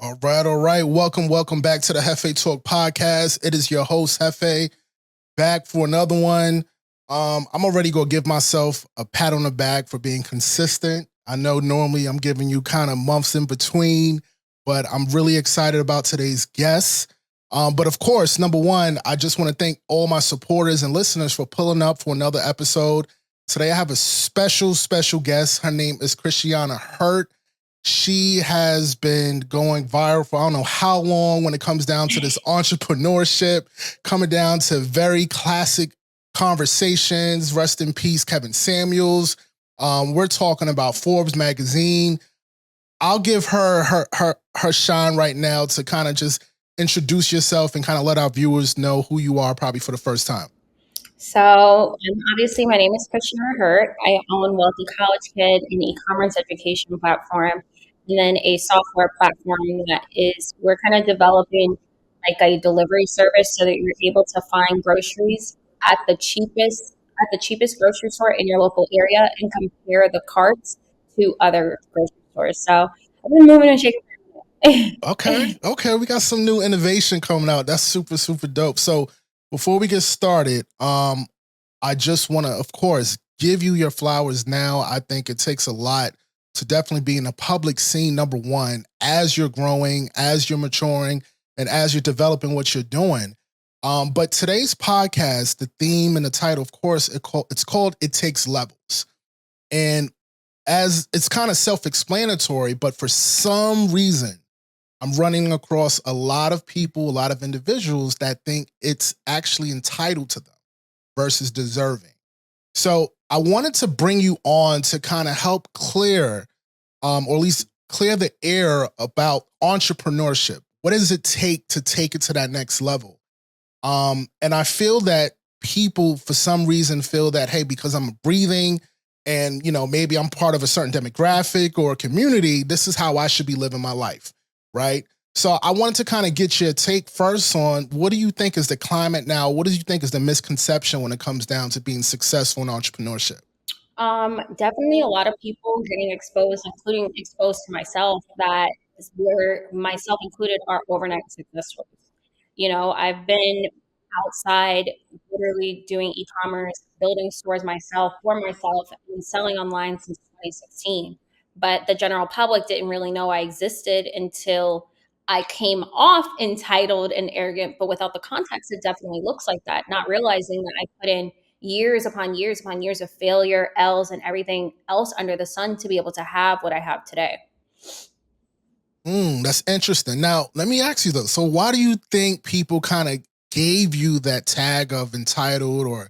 All right, all right. Welcome back to the JefeTalk Podcast. It is your host, Jefe, back for another one. I'm already going to give myself a pat on the back for being consistent. I know normally I'm giving you kind of months in between, but I'm really excited about today's guest. But of course, number one, I just want to thank all my supporters and listeners for pulling up for another episode. Today I have a special guest. Her name is Christianna Hurt. She has been going viral for I don't know how long when it comes down to this entrepreneurship, coming down to very classic conversations. Rest in peace, Kevin Samuels. We're talking about Forbes magazine. I'll give her shine right now to kind of just introduce yourself and kind of let our viewers know who you are probably for the first time. So, obviously, my name is Christianna Hurt. I own Wealthy College Kid, an e-commerce education platform, and then a software platform that we're kind of developing like a delivery service so that you're able to find groceries at the cheapest grocery store in your local area and compare the carts to other grocery stores. So, I've been moving and shaking. Okay. We got some new innovation coming out. That's super dope. So before we get started, I just want to, of course, give you your flowers now. I think it takes a lot to definitely be in a public scene, number one, as you're growing, as you're maturing, and as you're developing what you're doing. But today's podcast, the theme and the title, of course, it's called It Takes Levels. And as it's kind of self-explanatory, but for some reason, I'm running across a lot of people, a lot of individuals that think it's actually entitled to them versus deserving. So I wanted to bring you on to kind of help clear, or at least clear the air about entrepreneurship. What does it take to take it to that next level? And I feel that people, for some reason, feel that, hey, because I'm breathing and, maybe I'm part of a certain demographic or community, this is how I should be living my life. Right. So I wanted to kind of get your take first on what do you think is the climate now? What do you think is the misconception when it comes down to being successful in entrepreneurship? Definitely a lot of people getting exposed, including exposed to myself, that were myself included are overnight success stories. I've been outside literally doing e-commerce, building stores myself for myself and selling online since 2016. But the general public didn't really know I existed until I came off entitled and arrogant, but without the context, it definitely looks like that, not realizing that I put in years upon years upon years of failure, L's, and everything else under the sun to be able to have what I have today. That's interesting. Now, let me ask you though. So why do you think people kind of gave you that tag of entitled or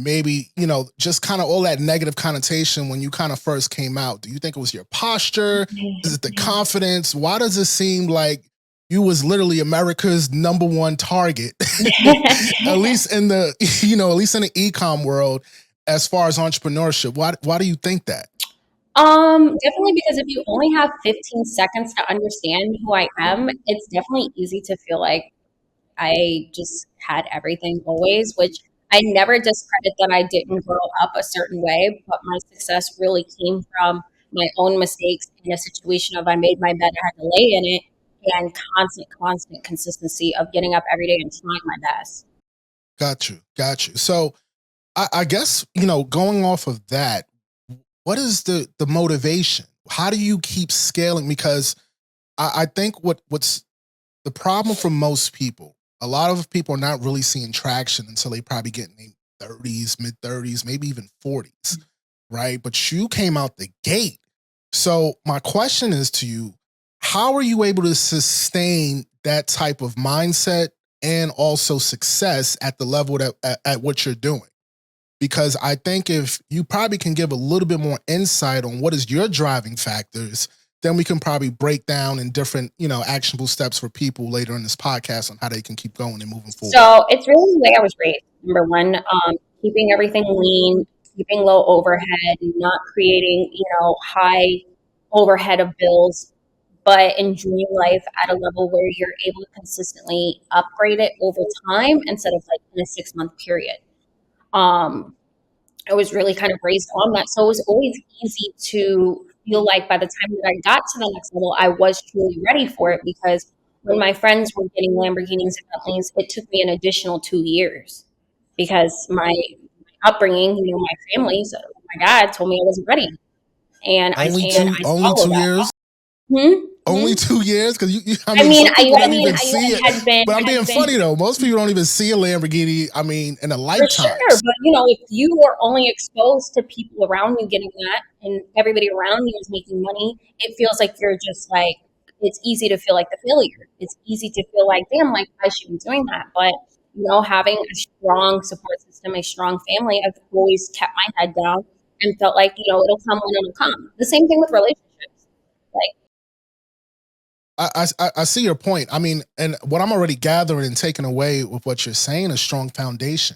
maybe, just kind of all that negative connotation when you kind of first came out? Do you think it was your posture? Is it the confidence? Why does it seem like you was literally America's number one target, at least in the, at least in the e-com world, as far as entrepreneurship? Why do you think that? Definitely because if you only have 15 seconds to understand who I am, it's definitely easy to feel like I just had everything always, which I never discredit that I didn't grow up a certain way, but my success really came from my own mistakes in a situation of I made my bed, I had to lay in it, and constant consistency of getting up every day and trying my best. Got you. So I guess, going off of that, what is the motivation? How do you keep scaling? Because I think what's the problem for most people, a lot of people are not really seeing traction until they probably get in their 30s, mid 30s, maybe even 40s, right? But you came out the gate. So my question is to you, how are you able to sustain that type of mindset and also success at the level that at what you're doing? Because I think if you probably can give a little bit more insight on what is your driving factors, then we can probably break down in different, actionable steps for people later in this podcast on how they can keep going and moving forward. So it's really the way I was raised. Number one, keeping everything lean, keeping low overhead, not creating, high overhead of bills, but enjoying life at a level where you're able to consistently upgrade it over time instead of like in a 6-month period. I was really kind of raised on that. So it was always easy to feel like by the time that I got to the next level, I was truly ready for it, because when my friends were getting Lamborghinis and Bentleys, it took me an additional 2 years because my upbringing, my families, my dad told me I wasn't ready, and I Only swallowed two that. years? Hmm? Only 2 years? Because I I mean, mean, some people don't even I see it. had been But I'm being funny though. Most people don't even see a Lamborghini. I mean, in a for lifetime. sure, but if you are only exposed to people around you getting that, and everybody around you is making money, it feels like you're just like, it's easy to feel like the failure. It's easy to feel like, damn, like I should be doing that. But having a strong support system, a strong family, I've always kept my head down and felt like it'll come when it'll come. The same thing with relationships, like. I see your point. I mean, and what I'm already gathering and taking away with what you're saying is strong foundation.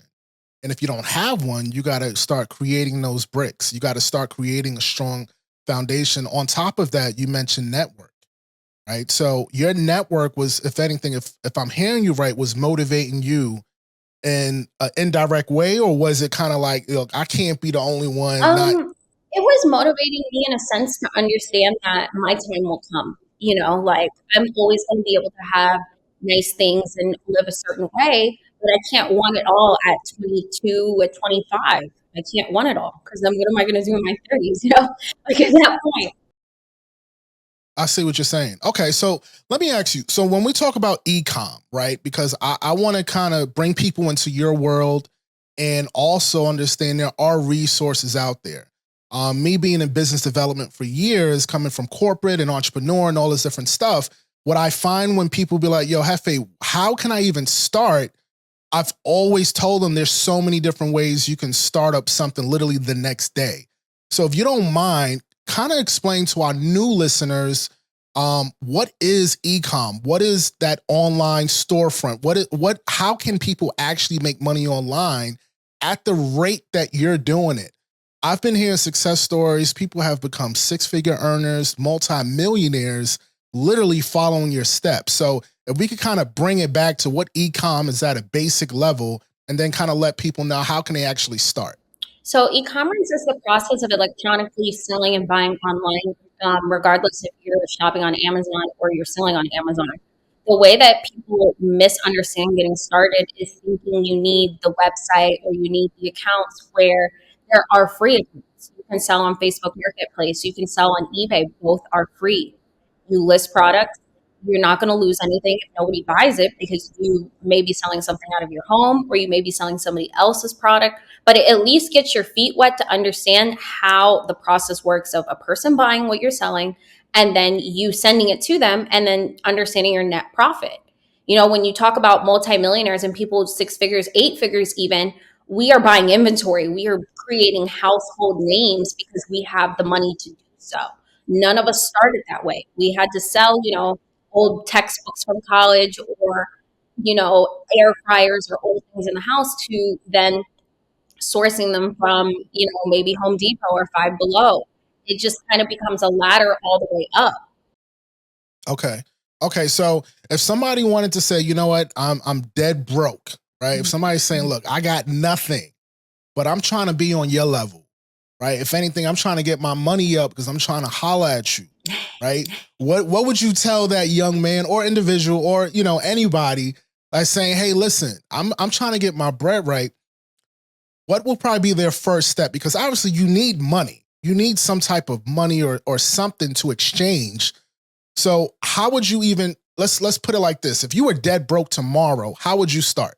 And if you don't have one, you got to start creating those bricks. You got to start creating a strong foundation. On top of that, you mentioned network, right? So your network was, if anything, if I'm hearing you right, was motivating you in an indirect way, or was it kind of like, look, I can't be the only one? It was motivating me in a sense to understand that my time will come. Like I'm always going to be able to have nice things and live a certain way, but I can't want it all at 22, at 25. I can't want it all, because then what am I going to do in my 30s? Like at that point. I see what you're saying. Okay, so let me ask you. So when we talk about e-com, right? Because I want to kind of bring people into your world and also understand there are resources out there. Me being in business development for years, coming from corporate and entrepreneur and all this different stuff, what I find when people be like, yo, Jefe, how can I even start? I've always told them there's so many different ways you can start up something literally the next day. So if you don't mind, kind of explain to our new listeners, what is e-com? What is that online storefront? How can people actually make money online at the rate that you're doing it? I've been hearing success stories. People have become six-figure earners, multi-millionaires, literally following your steps. So if we could kind of bring it back to what e-com is at a basic level, and then kind of let people know how can they actually start. So e-commerce is the process of electronically selling and buying online, regardless if you're shopping on Amazon or you're selling on Amazon. The way that people misunderstand getting started is thinking you need the website or you need the accounts, where there are free accounts. You can sell on Facebook Marketplace. You can sell on eBay. Both are free. You list products. You're not going to lose anything if nobody buys it, because you may be selling something out of your home, or you may be selling somebody else's product, but it at least gets your feet wet to understand how the process works of a person buying what you're selling and then you sending it to them, and then understanding your net profit. When you talk about multimillionaires and people with six figures, eight figures even, we are buying inventory. We are creating household names because we have the money to do so. None of us started that way. We had to sell, old textbooks from college, or, air fryers or old things in the house, to then sourcing them from, maybe Home Depot or Five Below. It just kind of becomes a ladder all the way up. Okay. Okay. So if somebody wanted to say, you know what, I'm dead broke, right? If somebody's saying, look, I got nothing, but I'm trying to be on your level, right? If anything, I'm trying to get my money up because I'm trying to holler at you, right? What would you tell that young man or individual, or anybody, like saying, hey, listen, I'm trying to get my bread right? What will probably be their first step? Because obviously you need money. You need some type of money or something to exchange. So how would you even, let's put it like this. If you were dead broke tomorrow, how would you start?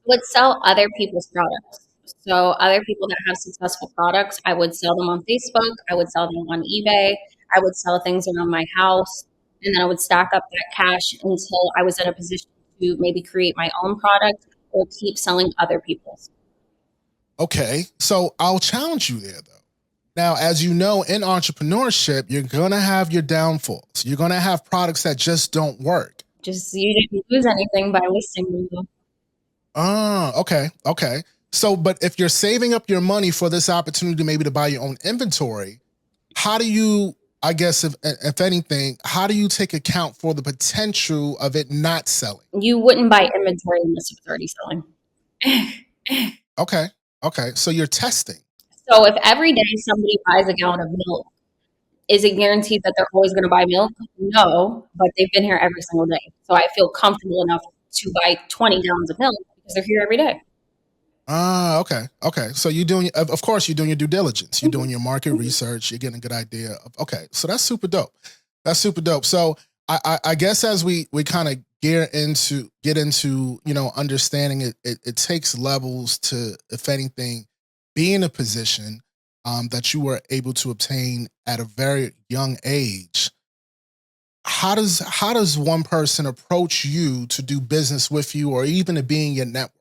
Would sell other people's products. So other people that have successful products, I would sell them on Facebook. I would sell them on eBay. I would sell things around my house. And then I would stack up that cash until I was in a position to maybe create my own product or keep selling other people's. Okay. So I'll challenge you there though. Now, as you know, in entrepreneurship, you're going to have your downfalls. You're going to have products that just don't work. Just, you didn't lose anything by listing them. Okay. Okay. So, but if you're saving up your money for this opportunity, maybe to buy your own inventory, how do you, I guess, if anything, how do you take account for the potential of it not selling? You wouldn't buy inventory unless it was already selling. Okay. Okay. So you're testing. So if every day somebody buys a gallon of milk, Is it guaranteed that they're always going to buy milk? No, but they've been here every single day. So I feel comfortable enough to buy 20 gallons of milk because they're here every day. Okay. So you're doing, of course, you're doing your due diligence. You're doing your market research. You're getting a good idea of, okay. So that's super dope. So I guess as we kind of get into, understanding it takes levels to, if anything, be in a position that you were able to obtain at a very young age. How does one person approach you to do business with you, or even to be in your network?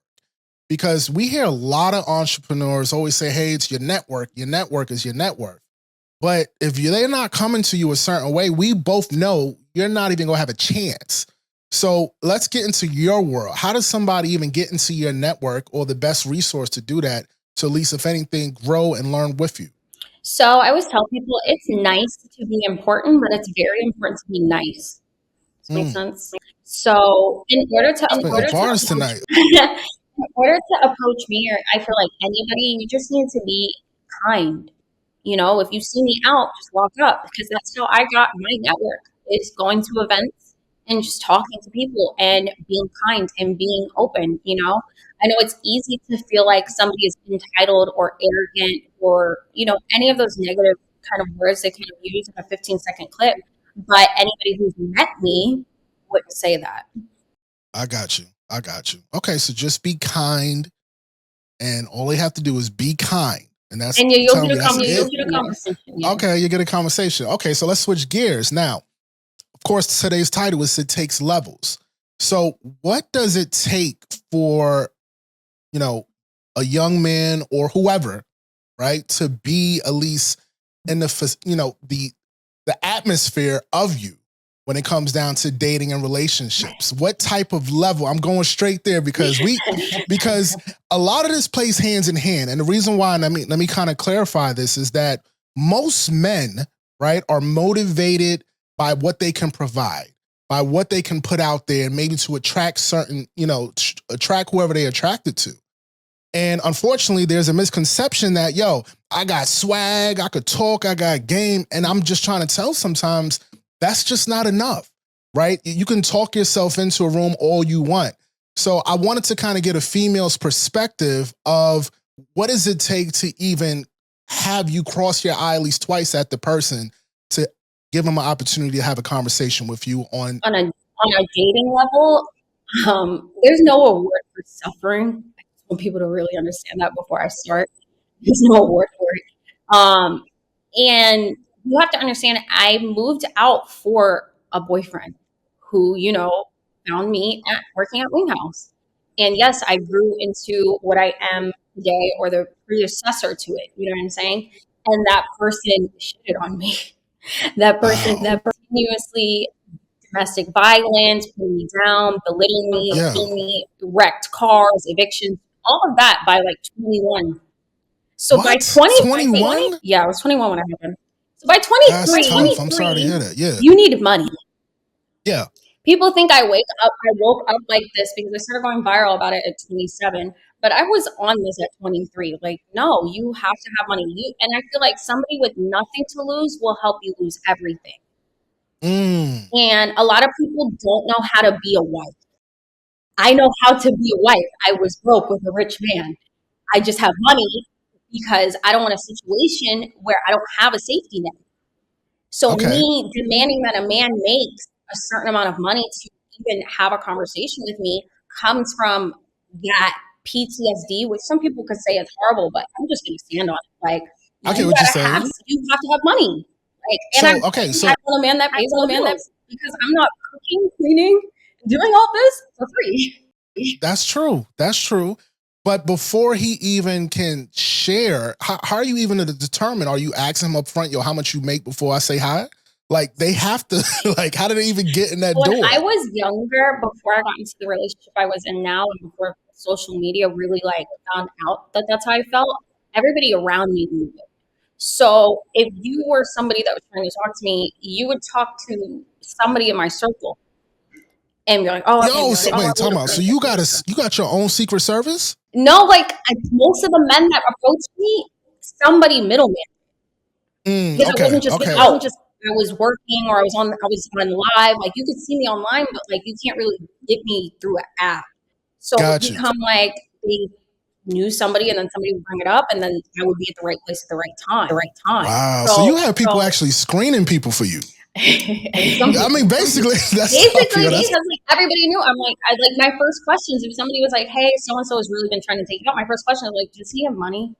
Because we hear a lot of entrepreneurs always say, hey, it's your network. Your network is your network. But if they're not coming to you a certain way, we both know you're not even going to have a chance. So let's get into your world. How does somebody even get into your network, or the best resource to do that, to at least, if anything, grow and learn with you? So I always tell people it's nice to be important, but it's very important to be nice. Does that make sense? So in order to approach me, or I feel like anybody, you just need to be kind. If you see me out, just walk up, because that's how I got my network. It's going to events and just talking to people and being kind and being open. I know it's easy to feel like somebody is entitled or arrogant, or any of those negative kind of words they kind of use in a 15-second clip. But anybody who's met me wouldn't say that. I got you. Okay, so just be kind, and all they have to do is be kind. And you'll get a conversation. Yeah. Okay, you get a conversation. Okay, so let's switch gears now. Of course, today's title is It Takes Levels. So what does it take for, a young man or whoever, right, to be at least in the atmosphere of you when it comes down to dating and relationships? What type of level? I'm going straight there because a lot of this plays hands in hand. And the reason why, let me kind of clarify this, is that most men, right, are motivated by what they can provide, by what they can put out there, and maybe to attract certain, attract whoever they're attracted to. And unfortunately, there's a misconception that, I got swag, I could talk, I got game. And I'm just trying to tell sometimes, that's just not enough, right? You can talk yourself into a room all you want. So I wanted to kind of get a female's perspective of what does it take to even have you cross your eye at least twice at the person to give them an opportunity to have a conversation with you on a dating level. There's no award for suffering. I just want people to really understand that before I start. There's no award for it. And you have to understand, I moved out for a boyfriend who, found me working at Winghouse. And yes, I grew into what I am today, or the predecessor to it. You know what I'm saying? And that person shitted on me. That person that continuously domestic violence, putting me down, belittling me, wrecked cars, evictions, all of that by like 21. So what? by 21? Yeah, I was 21 when it happened. So by 23, I'm sorry to hear that. Yeah. You need money. Yeah. People think I woke up like this because I started going viral about it at 27. But I was on this at 23. Like, no, you have to have money. And I feel like somebody with nothing to lose will help you lose everything. And a lot of people don't know how to be a wife. I know how to be a wife. I was broke with a rich man. I just have money because I don't want a situation where I don't have a safety net. So me demanding that a man makes a certain amount of money to even have a conversation with me comes from that PTSD, which some people could say it's horrible, but I'm just going to stand on it. Like, you have to have money. Like, and I want a man that pays all the bills, because I'm not cooking, cleaning, doing all this for free. That's true. But before he even can share, how are you even to determine? Are you asking him up front, how much you make before I say hi? Like, they have to, like, how did they even get in that door? When I was younger, before I got into the relationship I was in now, and before social media really like found out that that's how I felt, everybody around me knew it. So if you were somebody that was trying to talk to me, you would talk to somebody in my circle and be like, "Oh, wait, talk about." So you got your own secret service? No, like most of the men that approached me, somebody middleman. Because it Okay. wasn't just Okay. out. I was working or I was on live. Like you could see me online, but like you can't really get me through an app. So it would Got you. become like they knew somebody and then somebody would bring it up and then I would be at the right place at the right time. Wow. So you have people actually screening people for you. I mean, basically, that's because like everybody knew. I'm like, my first questions, if somebody was like, hey, so and so has really been trying to take it out, my first question is like, does he have money?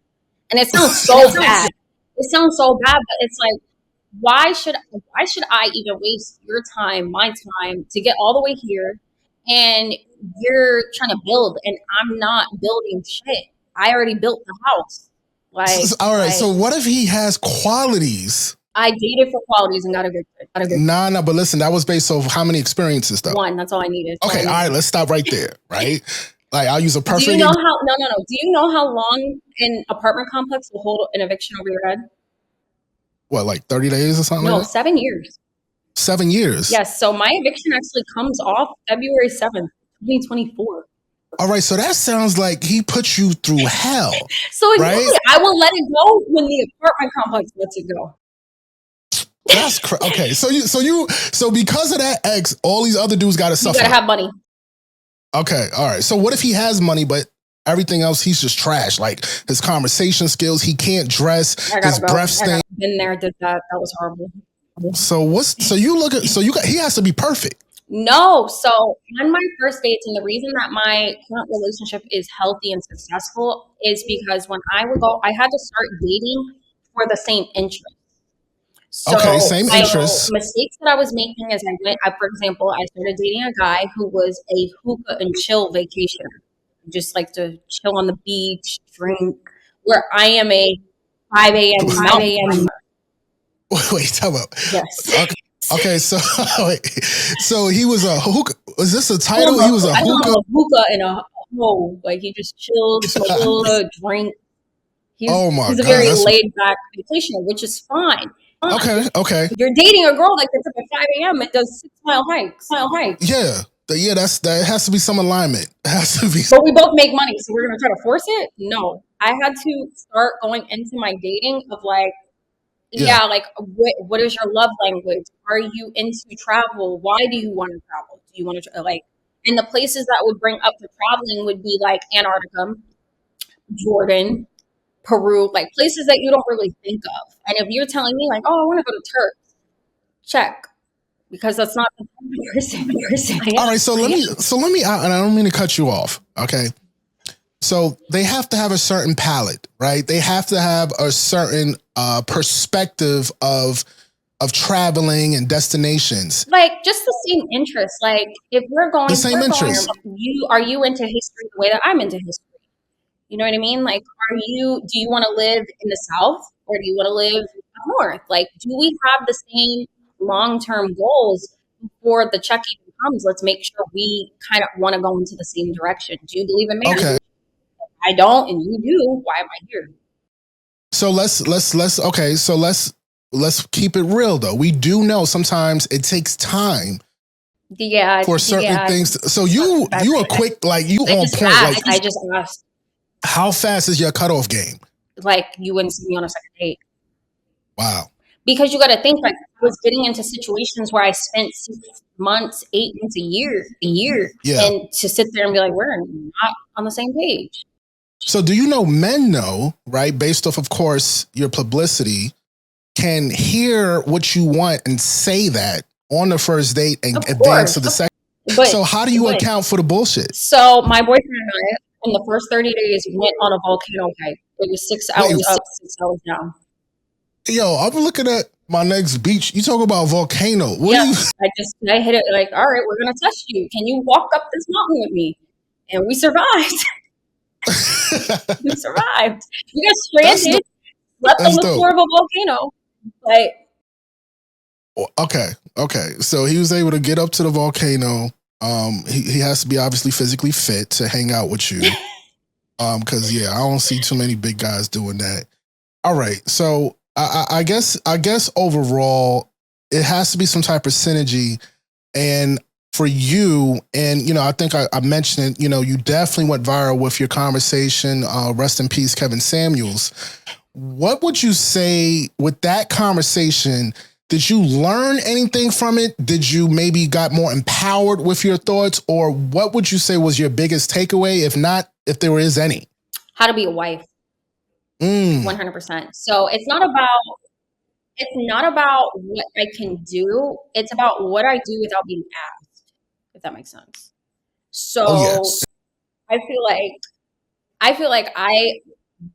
And it sounds so bad. It sounds so bad, but it's like, why should I even waste your time, my time, to get all the way here, and you're trying to build, and I'm not building shit. I already built the house. Like, all right. So what if he has qualities? I dated for qualities and got a good. Nah, but listen, that was based off how many experiences though? One. That's all I needed. Okay, all right. Let's stop right there. Right. Like I'll use a perfect. Do you know how? No. Do you know how long an apartment complex will hold an eviction over your head? What, like 30 days or something? No, like that? 7 years. 7 years. Yes. So my eviction actually comes off February 7th, 2024. All right, so that sounds like he put you through hell. So exactly, right? I will let it go when the apartment complex lets it go. That's okay. So because of that ex, all these other dudes got to suffer. You gotta have money. Okay, all right. So what if he has money, but everything else he's just trash? Like his conversation skills, he can't dress. His breath stink. Been there, did that. That was horrible. He has to be perfect. No. So on my first dates, and the reason that my current relationship is healthy and successful is because when I would go, I had to start dating for the same interest. So, same interest. Mistakes that I was making as for example, I started dating a guy who was a hookah and chill vacationer. Just like to chill on the beach, drink, where I am a 5 a.m. Wait, tell me. Yes. Okay, so he was a hookah. Was this a title? He was a hookah and a hoe. Like he just chilled, smoked, drink. He's a very laid back vacationer, which is fine. Okay. You're dating a girl that gets up at 5 a.m. and does 6-mile hikes. Yeah, that has to be some alignment. It has to be. But we both make money, so we're gonna try to force it? No. I had to start going into my dating of like, like what is your love language? Are you into travel? Why do you want to travel? Do you want to and the places that would bring up the traveling would be like Antarctica, Jordan, Peru, like places that you don't really think of. And if you're telling me like, oh, I want to go to Turks, check, because that's not the person. All right, so let me, and I don't mean to cut you off. Okay, so they have to have a certain palette, right? They have to have a certain perspective of traveling and destinations. Like just the same interest. Like if we're going the same interest, are you into history the way that I'm into history? You know what I mean? Like, do you want to live in the South or do you want to live up north? Like, do we have the same long-term goals before the check even comes? Let's make sure we kind of want to go into the same direction. Do you believe in marriage? Okay. I don't, and you do. Why am I here? So let's keep it real though. We do know sometimes it takes time. Yeah. For certain things. So you are quick, like you on point. Like I just asked. How fast is your cutoff game? Like you wouldn't see me on a second date. Wow. Because you got to think, like I was getting into situations where I spent 6 months, 8 months, a year, and to sit there and be like, we're not on the same page. So do you know men know, right? Based off, of course, your publicity, can hear what you want and say that on the first date and advance to the second. So how do you account for the bullshit? So my boyfriend and I, in the first 30 days, went on a volcano hike. It was 6 hours up, 6 hours down. Yo, I'm looking at my next beach. You talk about volcano. I hit it like, all right, we're going to test you. Can you walk up this mountain with me? And we survived. We survived. We got stranded, slept on the floor of a volcano. Okay. So he was able to get up to the volcano. He has to be obviously physically fit to hang out with you. Because I don't see too many big guys doing that. All right, so I guess overall it has to be some type of synergy, and for you, and I think I mentioned it. You definitely went viral with your conversation. Rest in peace, Kevin Samuels. what would you say with that conversation? Did you learn anything from it? Did you maybe got more empowered with your thoughts? Or what would you say was your biggest takeaway? If not, if there is any? How to be a wife, 100%. So it's not about what I can do. It's about what I do without being asked, if that makes sense. So Oh, yes. I feel like I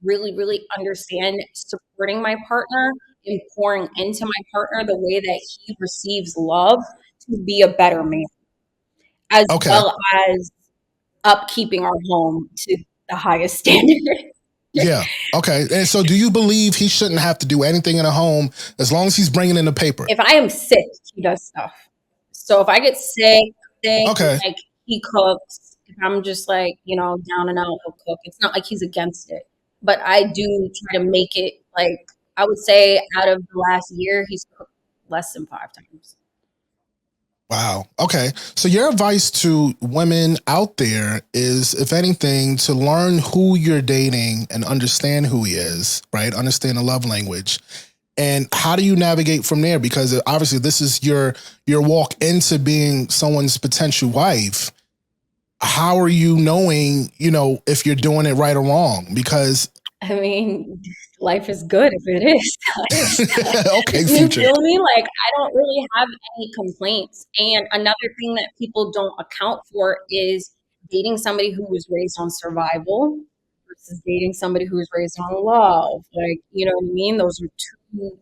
really, really understand supporting my partner and pouring into my partner the way that he receives love to be a better man, as Okay. well as upkeeping our home to the highest standard. Yeah. Okay. And so do you believe he shouldn't have to do anything in a home as long as he's bringing in the paper? If I am sick, he does stuff. So if I get sick, Okay. like he cooks. If I'm just like, down and out, he'll cook. It's not like he's against it. But I do try to make it like, I would say out of the last year, he's cooked less than 5 times. Wow. Okay. So your advice to women out there is, if anything, to learn who you're dating and understand who he is, right? Understand the love language. And how do you navigate from there? Because obviously this is your walk into being someone's potential wife. How are you knowing, if you're doing it right or wrong? Because I mean, life is good if it is. okay, You future. feel me? Like, I don't really have any complaints. And another thing that people don't account for is dating somebody who was raised on survival versus dating somebody who was raised on love. Like, you know what I mean? Those are two,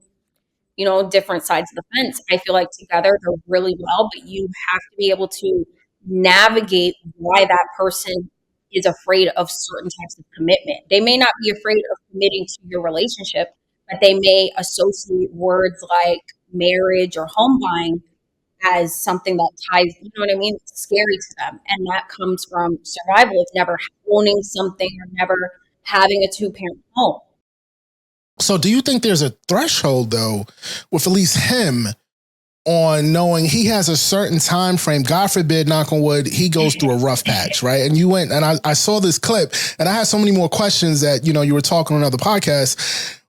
different sides of the fence. I feel like together they're really well, but you have to be able to navigate why that person is afraid of certain types of commitment. They may not be afraid of committing to your relationship, but they may associate words like marriage or home buying as something that ties, you know what I mean? It's scary to them. And that comes from survival. It's never owning something or never having a 2-parent home. So do you think there's a threshold though with at least him on knowing he has a certain time frame? God forbid, knock on wood, he goes through a rough patch, right? And you went and I saw this clip and I had so many more questions that, you were talking on another podcast.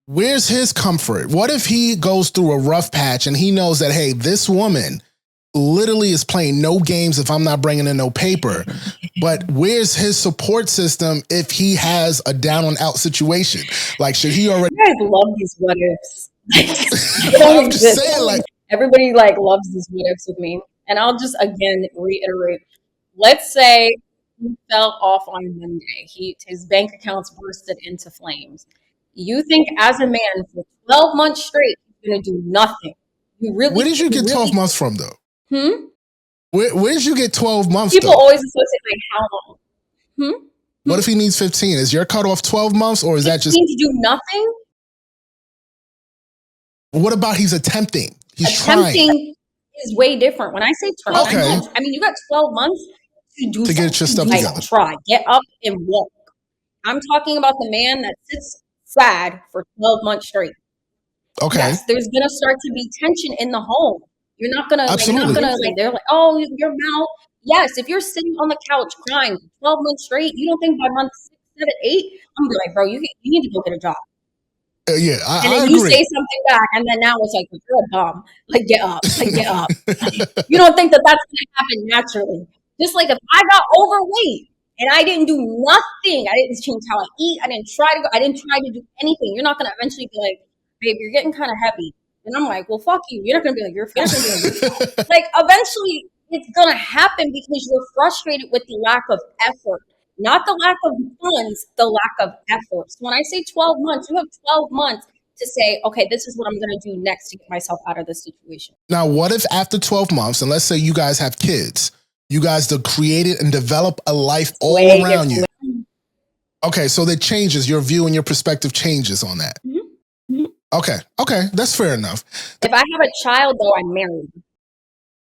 Where's his comfort? What if he goes through a rough patch and he knows that, hey, this woman literally is playing no games if I'm not bringing in no paper? But where's his support system if he has a down and out situation? Like, should he already? You guys love these what ifs. I'm just saying, like, everybody loves these what ifs with me. And I'll just again reiterate. Let's say he fell off on Monday. His bank accounts bursted into flames. You think as a man for 12 months straight he's gonna do nothing? Where did you get 12 months from though? Where did you get 12 months? People always associate how long. What if he needs 15? Is your cutoff 12 months or is that just to do nothing? What about he's attempting? Attempting trying. Is way different. When I say 12 months, I mean you got 12 months to do to get your stuff together. Try, get up and walk. I'm talking about the man that sits sad for 12 months straight. Okay. Yes, there's gonna start to be tension in the home. You're not gonna they're like, oh, your mouth. Yes, if you're sitting on the couch crying for 12 months straight, you don't think by month 6, 7, 8, I'm gonna be like, bro, you need to go get a job. Yeah, I and then agree. You say something back, and then now it's like, you're a bum. Like, get up. You don't think that that's gonna happen naturally. Just like if I got overweight and I didn't do nothing, I didn't change how I eat, I didn't try to do anything. You're not gonna eventually be like, babe, you're getting kind of heavy. And I'm like, well, fuck you. You're not gonna be like, you're fat. Like, eventually it's gonna happen because you're frustrated with the lack of effort. Not the lack of funds, the lack of effort. So when I say 12 months, you have 12 months to say, okay, this is what I'm going to do next to get myself out of this situation. Now, what if after 12 months, and let's say you guys have kids, you guys have created and develop a life all around you? Okay, so that changes, your view and your perspective changes on that. Mm-hmm. Okay, that's fair enough. If I have a child, though, I'm married.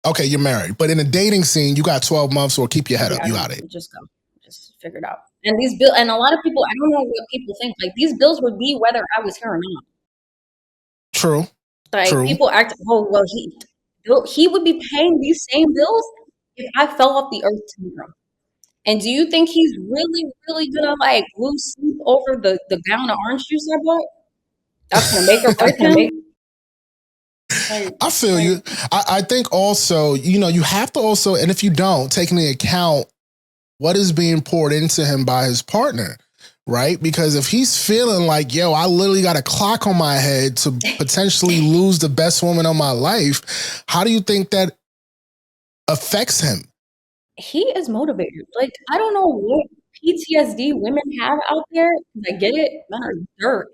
Okay, you're married. But in a dating scene, you got 12 months or keep your head up. You got it. Just go. Just figure it out. And these bills, and a lot of people, I don't know what people think. Like, these bills would be whether I was here or not. True. Like, people act, oh, well, he would be paying these same bills if I fell off the earth tomorrow. And do you think he's really, really gonna lose sleep over the gallon of orange juice I bought, that's gonna make or break him. I feel you. I think also, you have to also, and if you don't, take into account what is being poured into him by his partner, right? Because if he's feeling like, yo, I literally got a clock on my head to potentially lose the best woman of my life, how do you think that affects him? He is motivated. Like, I don't know what PTSD women have out there. I get it. Men are dirt.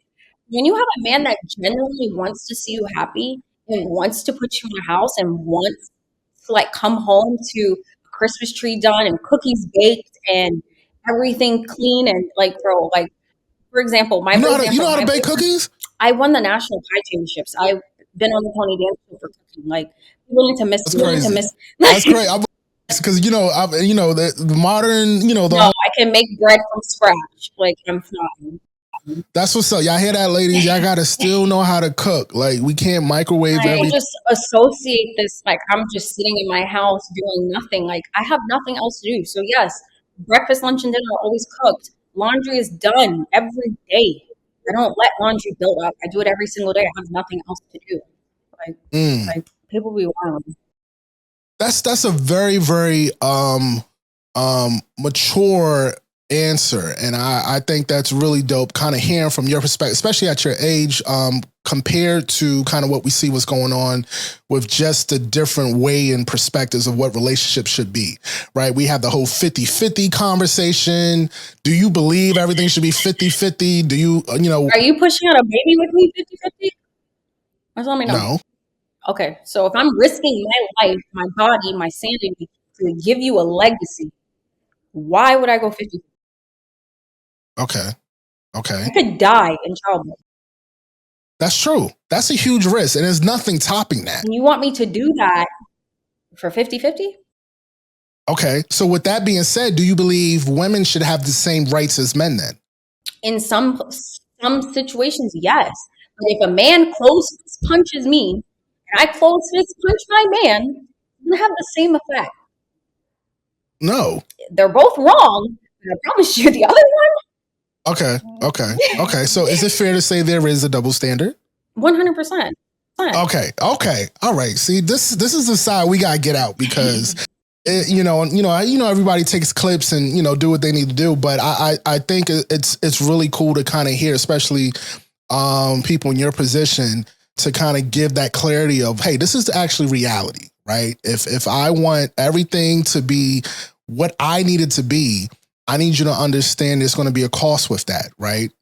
When you have a man that genuinely wants to see you happy and wants to put you in a house and wants to like come home to a Christmas tree done and cookies baked and everything clean and like, bro, like, for example, you know how to bake cookies? I won the national pie championships. I've been on the pony dance show for cooking. Like, people need to miss. That's crazy. That's great. Because the modern, No, I can make bread from scratch. Like, I'm fine. That's what's up. Y'all hear that, ladies? Y'all gotta still know how to cook. Like, we can't microwave everything. I just associate this like I'm just sitting in my house doing nothing. Like, I have nothing else to do. So yes, breakfast, lunch, and dinner are always cooked. Laundry is done every day. I don't let laundry build up. I do it every single day. I have nothing else to do. Like people be wild. That's a very, very mature answer, and I think that's really dope. Kind of hearing from your perspective, especially at your age, compared to kind of what we see what's going on with just the different way and perspectives of what relationships should be. Right? We have the whole 50-50 conversation. Do you believe everything should be 50-50? Do you Are you pushing out a baby with me 50-50? Just let me know. No. Okay, so if I'm risking my life, my body, my sanity to give you a legacy, why would I go 50? Okay. I could die in childbirth. That's true. That's a huge risk, and there's nothing topping that. And you want me to do that for 50-50? Okay, so with that being said, do you believe women should have the same rights as men then? In some situations, yes. But if a man close fist punches me, and I close fist punch my man, it's gonna have the same effect. No. They're both wrong, but I promise you the other one. Okay. So is it fair to say there is a double standard? 100%. Okay. All right. See, this is the side we gotta get out because everybody takes clips and do what they need to do, but I think it's really cool to kind of hear, especially people in your position, to kind of give that clarity of, hey, this is actually reality, right? If I want everything to be what I need it to be, I need you to understand there's going to be a cost with that, right?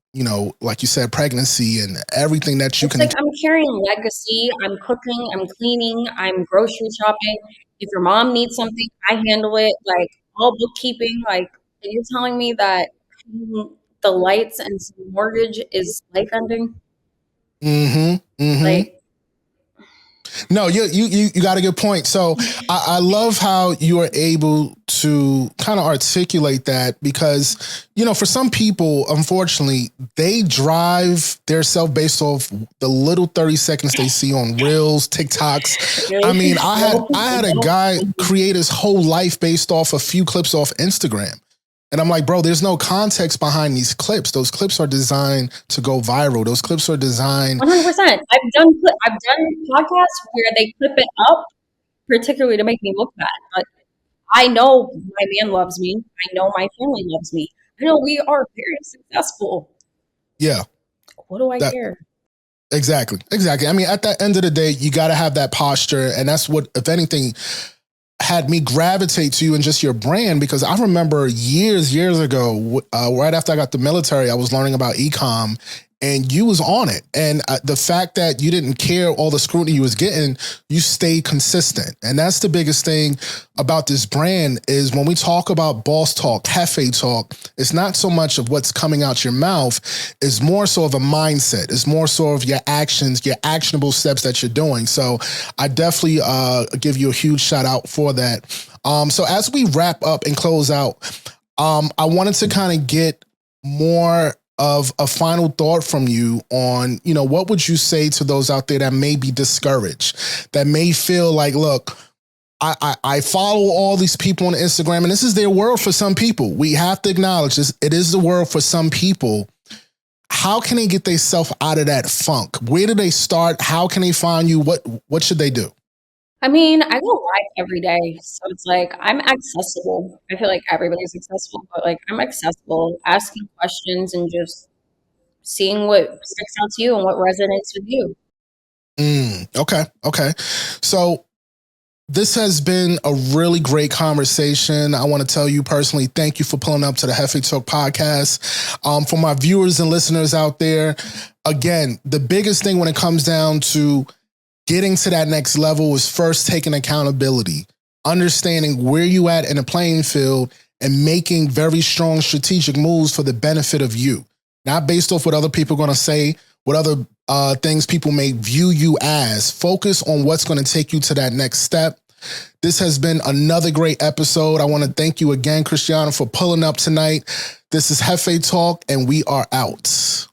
Like you said, pregnancy and everything that you it's can. Like I'm carrying legacy. I'm cooking. I'm cleaning. I'm grocery shopping. If your mom needs something, I handle it. Like all bookkeeping. Like, are you telling me that the lights and mortgage is life ending? Like, no, you got a good point. So I love how you are able to kind of articulate that because, for some people, unfortunately, they drive their self based off the little 30 seconds they see on Reels, TikToks. I mean, I had a guy create his whole life based off a few clips off Instagram. And I'm like, bro, there's no context behind these clips. Those clips are designed to go viral. Those clips are designed. 100%. I've done podcasts where they clip it up, particularly to make me look bad. But I know my man loves me. I know my family loves me. I know we are very successful. Yeah. What do I care? Exactly. I mean, at the end of the day, you got to have that posture. And that's what, if anything, had me gravitate to you and just your brand, because I remember years ago, right after I got the military, I was learning about e-com and you was on it. And the fact that you didn't care all the scrutiny you was getting, you stayed consistent. And that's the biggest thing about this brand is when we talk about boss talk, cafe talk, it's not so much of what's coming out your mouth. It's more so of a mindset. It's more so of your actions, your actionable steps that you're doing. So I definitely give you a huge shout out for that. So as we wrap up and close out, I wanted to kind of get more of a final thought from you on, what would you say to those out there that may be discouraged, that may feel like, look, I follow all these people on Instagram and this is their world for some people. We have to acknowledge this. It is the world for some people, how can they get themselves out of that funk? Where do they start? How can they find you? What should they do? I mean, I go live every day, so it's like I'm accessible. I feel like everybody's accessible, but like I'm accessible, asking questions and just seeing what sticks out to you and what resonates with you. Okay. So this has been a really great conversation. I want to tell you personally, thank you for pulling up to the JefeTalk Podcast. For my viewers and listeners out there, again, the biggest thing when it comes down to getting to that next level is first taking accountability, understanding where you at in the playing field and making very strong strategic moves for the benefit of you, not based off what other people are going to say, what other things people may view you as. Focus on what's going to take you to that next step. This has been another great episode. I want to thank you again, Christianna, for pulling up tonight. This is JefeTalk, and we are out.